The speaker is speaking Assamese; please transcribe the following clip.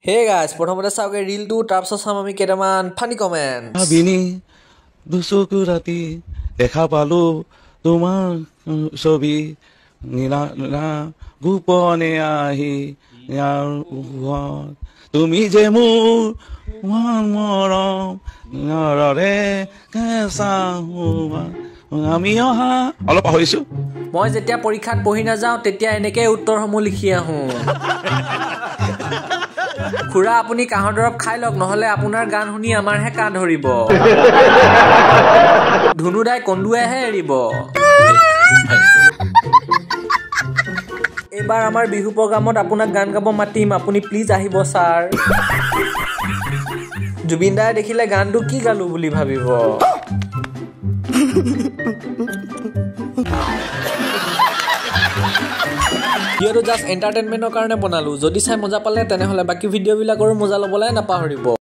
হে গাইজ প্ৰথমতে চাওগে ৰিলটো তাৰপিছত চাম আমি কেইটামান ফানি কমেন্ট ভাবিনি দুচকু ৰাতি দেখা পালো তোমাৰ ছবি নীলা নীলা গোপনে আহি ইয়াৰ ওপৰত তুমি যে মোৰ মৰম নৰৰে কেঁচা আমি অহা অলপ পাহৰিছো মই যেতিয়া পৰীক্ষাত পঢ়ি নাযাওঁ তেতিয়া এনেকৈ উত্তৰসমূহ লিখি আহোঁ খুৰা আপুনি কাহৰ দৰৱ খাই লওক নহলে আপোনাৰ গান শুনি আমাৰহে কাহ ধৰিব ধুনুদাই কন্দুৱাইহে এৰিব এইবাৰ আমাৰ বিহু প্ৰগ্ৰামত আপোনাক গান গাব মাতিম আপুনি প্লিজ আহিব ছাৰ জুবিন দাই দেখিলে গানটো কি গালো বুলি ভাবিব ভিডিঅ'টো জাষ্ট এণ্টাৰটেইনমেণ্টৰ কাৰণে বনালো যদি চাই মজা পালে তেনেহ'লে বাকী ভিডিঅ'বিলাকৰো মজা ল'বলৈ নাপাহৰিব